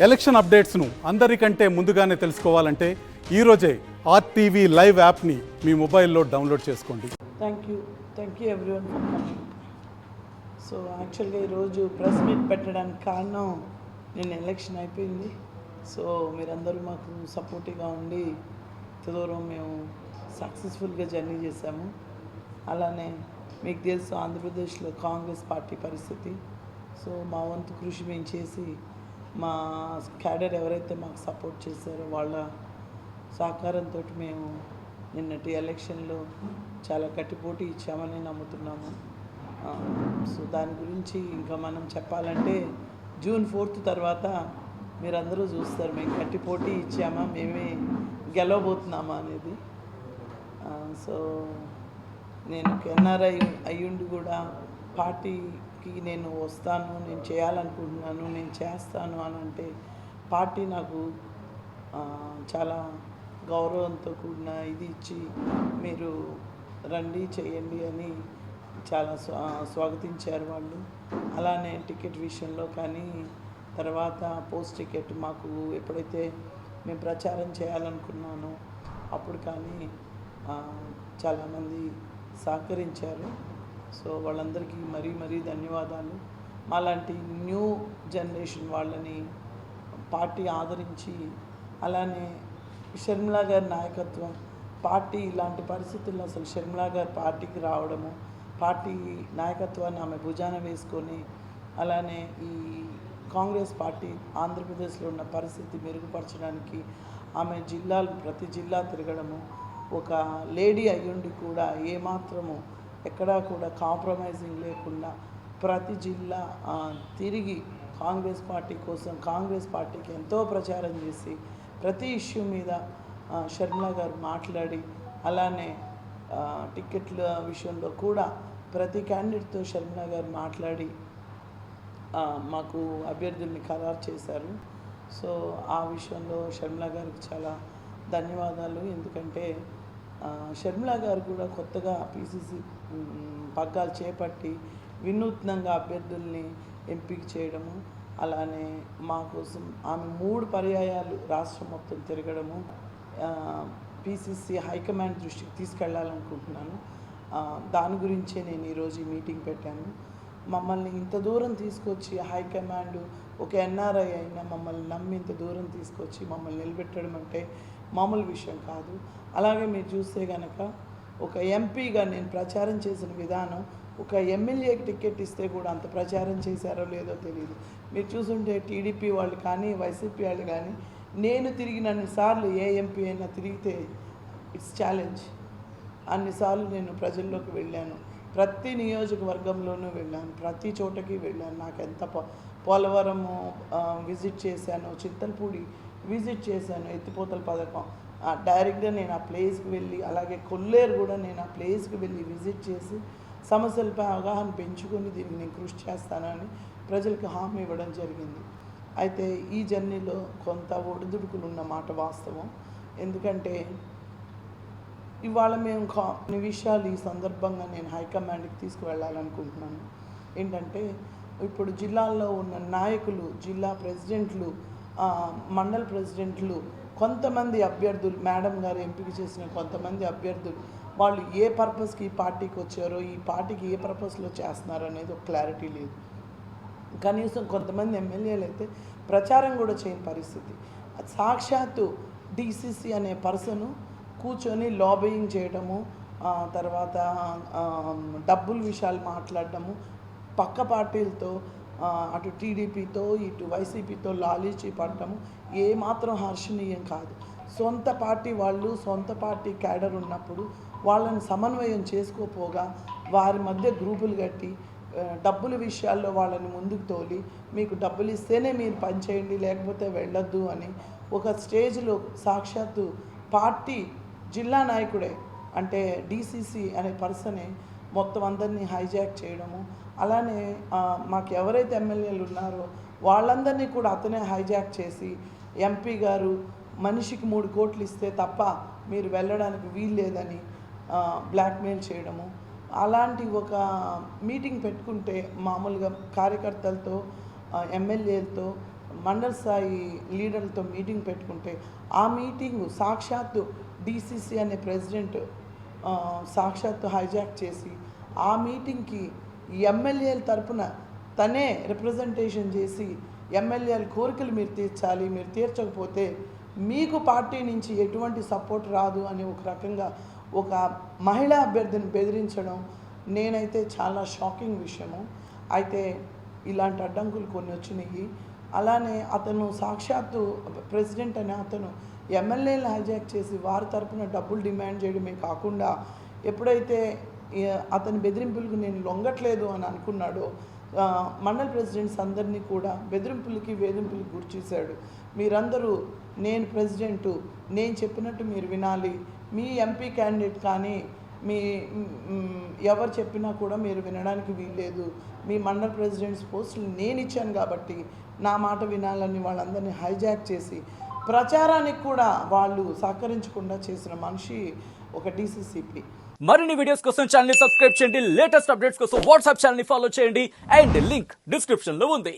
Election అప్డేట్స్ను అందరికంటే ముందుగానే తెలుసుకోవాలంటే ఈరోజే ఆర్టీవీ లైవ్ యాప్ని మీ మొబైల్లో డౌన్లోడ్ చేసుకోండి. Thank you everyone for coming. So యాక్చువల్గా ఈరోజు ప్రెస్ మీట్ పెట్టడానికి కారణం నిన్న ఎలక్షన్ అయిపోయింది. సో మీరందరూ మాకు సపోర్టివ్గా ఉండి దూరం మేము సక్సెస్ఫుల్గా జర్నీ చేశాము. అలానే మీకు తెలుసు ఆంధ్రప్రదేశ్లో కాంగ్రెస్ పార్టీ పరిస్థితి. సో మా వంతు కృషి మేము చేసి మా క్యాడర్ ఎవరైతే మాకు సపోర్ట్ చేశారో వాళ్ళ సహకారంతో మేము నిన్నటి ఎలక్షన్లో చాలా గట్టి పోటీ ఇచ్చామని నమ్ముతున్నాము. సో దాని గురించి ఇంకా మనం చెప్పాలంటే జూన్ 4 తర్వాత మీరందరూ చూస్తారు మేము గట్టి పోటీ ఇచ్చామా, మేమే గెలవబోతున్నామా అనేది. సో నేను ఎన్ఆర్ఐ అయ్యుండి కూడా పార్టీకి నేను వస్తాను, నేను చేయాలనుకుంటున్నాను, నేను చేస్తాను అని అంటే పార్టీ నాకు చాలా గౌరవంతో కూడిన ఇది ఇచ్చి మీరు రండి చేయండి అని చాలా స్వాగతించారు వాళ్ళు. అలానే టికెట్ విషయంలో కానీ తర్వాత పోస్ట్ టికెట్ మాకు ఎప్పుడైతే మేము ప్రచారం చేయాలనుకున్నానో అప్పుడు కానీ చాలామంది సహకరించారు. సో వాళ్ళందరికీ మరీ ధన్యవాదాలు. మాలాంటి న్యూ జనరేషన్ వాళ్ళని పార్టీ ఆదరించి అలానే షర్మిలా గారి నాయకత్వం పార్టీ ఇలాంటి పరిస్థితుల్లో అసలు షర్మిలా గారి పార్టీకి రావడము, పార్టీ నాయకత్వాన్ని ఆమె భుజాన వేసుకొని అలానే ఈ కాంగ్రెస్ పార్టీ ఆంధ్రప్రదేశ్లో ఉన్న పరిస్థితి మెరుగుపరచడానికి ఆమె ప్రతి జిల్లా తిరగడము, ఒక లేడీ అయ్యుండి కూడా ఏమాత్రము ఎక్కడా కూడా కాంప్రమైజింగ్ లేకుండా ప్రతి జిల్లా తిరిగి కాంగ్రెస్ పార్టీ కోసం కాంగ్రెస్ పార్టీకి ఎంతో ప్రచారం చేసి ప్రతి ఇష్యూ మీద షర్మిలా గారు మాట్లాడి అలానే టికెట్ల విషయంలో కూడా ప్రతి క్యాండిడేట్తో షర్మిలా గారు మాట్లాడి మాకు అభ్యర్థుల్ని ఖరారు చేశారు. సో ఆ విషయంలో షర్మిలా గారికి చాలా ధన్యవాదాలు. ఎందుకంటే షర్మిలా గారు కూడా కొత్తగా పీసీసీ పగ్గాలు చేపట్టి వినూత్నంగా అభ్యర్థుల్ని ఎంపిక చేయడము, అలానే మా కోసం ఆమె 3 పర్యాయాలు రాష్ట్రం మొత్తం తిరగడము, పీసీసీ హైకమాండ్ దృష్టికి తీసుకెళ్లాలనుకుంటున్నాను. దాని గురించే నేను ఈరోజు ఈ మీటింగ్ పెట్టాను. మమ్మల్ని ఇంత దూరం తీసుకొచ్చి హైకమాండ్ ఒక ఎన్ఆర్ఐ అయినా మమ్మల్ని నమ్మి ఇంత దూరం తీసుకొచ్చి మమ్మల్ని నిలబెట్టడం అంటే మామూలు విషయం కాదు. అలాగే మీరు చూస్తే కనుక ఒక ఎంపీగా నేను ప్రచారం చేసిన విధానం ఒక ఎమ్మెల్యేకి టికెట్ ఇస్తే కూడా అంత ప్రచారం చేశారో లేదో తెలియదు. మీరు చూసుంటే టీడీపీ వాళ్ళు కానీ వైసీపీ వాళ్ళు కానీ నేను తిరిగినన్నిసార్లు ఏ ఎంపీ అయినా తిరిగితే ఇట్స్ ఛాలెంజ్. అన్నిసార్లు నేను ప్రజల్లోకి వెళ్ళాను, ప్రతి నియోజకవర్గంలోనూ వెళ్ళాను, ప్రతి చోటకి వెళ్ళాను. నాకు ఎంత పోలవరము విజిట్ చేశాను, చింతలపూడి విజిట్ చేశాను, ఎత్తిపోతల పథకం డైరెక్ట్గా నేను ఆ ప్లేస్కి వెళ్ళి, అలాగే కొల్లేరు కూడా నేను ఆ ప్లేస్కి వెళ్ళి విజిట్ చేసి సమస్యలపై అవగాహన పెంచుకొని దీన్ని నేను కృషి చేస్తానని ప్రజలకు హామీ ఇవ్వడం జరిగింది. అయితే ఈ జర్నీలో కొంత ఒడిదుడుకులు ఉన్న మాట వాస్తవం. ఎందుకంటే ఇవాళ మేము కొన్ని విషయాలు ఈ సందర్భంగా నేను హైకమాండ్కి తీసుకువెళ్ళాలనుకుంటున్నాను. ఏంటంటే ఇప్పుడు జిల్లాల్లో ఉన్న నాయకులు, జిల్లా ప్రెసిడెంట్లు, మండల ప్రెసిడెంట్లు, కొంతమంది అభ్యర్థులు, మేడం గారు ఎంపిక చేసిన కొంతమంది అభ్యర్థులు వాళ్ళు ఏ పర్పస్కి ఈ పార్టీకి వచ్చారో, ఈ పార్టీకి ఏ పర్పస్లో చేస్తున్నారో అనేది ఒక క్లారిటీ లేదు. కనీసం కొంతమంది ఎమ్మెల్యేలు అయితే ప్రచారం కూడా చేయని పరిస్థితి. సాక్షాత్తు డీసీసీ అనే పర్సను కూర్చొని లాబియింగ్ చేయడము, తర్వాత డబ్బుల విషయాలు మాట్లాడటము, పక్క పార్టీలతో అటు టీడీపీతో ఇటు వైసీపీతో లాలూచీ పడటము ఏమాత్రం హర్షణీయం కాదు. సొంత పార్టీ వాళ్ళు, సొంత పార్టీ క్యాడర్ ఉన్నప్పుడు వాళ్ళని సమన్వయం చేసుకోపోగా వారి మధ్య గ్రూపులు కట్టి డబ్బుల విషయాల్లో వాళ్ళని ముందుకు తోలి మీకు డబ్బులు ఇస్తేనే మీరు పనిచేయండి లేకపోతే వెళ్ళొద్దు అని ఒక స్టేజ్లో సాక్షాత్తు పార్టీ జిల్లా నాయకుడే అంటే డీసీసీ అనే పర్సనే మొత్తం అందరినీ హైజాక్ చేయడము, అలానే మాకు ఎవరైతే ఎమ్మెల్యేలు ఉన్నారో వాళ్ళందరినీ కూడా అతనే హైజాక్ చేసి ఎంపీ గారు మనిషికి 3 కోట్లు ఇస్తే తప్ప మీరు వెళ్ళడానికి వీలు లేదని బ్లాక్మెయిల్ చేయడము. అలాంటి ఒక మీటింగ్ పెట్టుకుంటే మామూలుగా కార్యకర్తలతో ఎమ్మెల్యేలతో మండల స్థాయి లీడర్లతో మీటింగ్ పెట్టుకుంటే ఆ మీటింగ్ సాక్షాత్తు డిసిసి అనే ప్రెసిడెంట్ సాక్షాత్తు హైజాక్ చేసి ఆ మీటింగ్కి ఎమ్మెల్యేల తరపున తనే రిప్రజెంటేషన్ చేసి ఎమ్మెల్యేల కోరికలు మీరు తీర్చాలి, మీరు తీర్చకపోతే మీకు పార్టీ నుంచి ఎటువంటి సపోర్ట్ రాదు అని ఒక రకంగా ఒక మహిళా అభ్యర్థిని బెదిరించడం నేనైతే చాలా షాకింగ్ విషయము. అయితే ఇలాంటి అడ్డంకులు కొన్ని వచ్చినాయి. అలానే అతను సాక్షాత్తు ప్రెసిడెంట్ అనే అతను ఎమ్మెల్యేలు హైజాక్ చేసి వారి తరపున డబ్బులు డిమాండ్ చేయడమే కాకుండా ఎప్పుడైతే అతని బెదిరింపులకు నేను లొంగట్లేదు అని అనుకున్నాడో మండల్ ప్రెసిడెంట్స్ అందరినీ కూడా బెదిరింపులకి వేధింపులకి గురి చేశాడు. మీరందరూ నేను ప్రెసిడెంటు, నేను చెప్పినట్టు మీరు వినాలి, మీ ఎంపీ క్యాండిడేట్ కానీ మీ ఎవరు చెప్పినా కూడా మీరు వినడానికి వీల్లేదు, మీ మండల్ ప్రెసిడెంట్స్ పోస్టులు నేను ఇచ్చాను కాబట్టి నా మాట వినాలని వాళ్ళందరినీ హైజాక్ చేసి ప్రచారానికి కూడా వాళ్ళు సహకరించకుండా చేసిన మనిషి ఒక డీసీసీపీ. మరిన్ని వీడియోస్ కోసం ఛానల్ ని సబ్స్క్రైబ్ చేయండి, లేటెస్ట్ అప్డేట్స్ కోసం వాట్సాప్ ఛానల్ ని ఫాలో చేయండి అండ్ లింక్ డిస్క్రిప్షన్ లో ఉంది.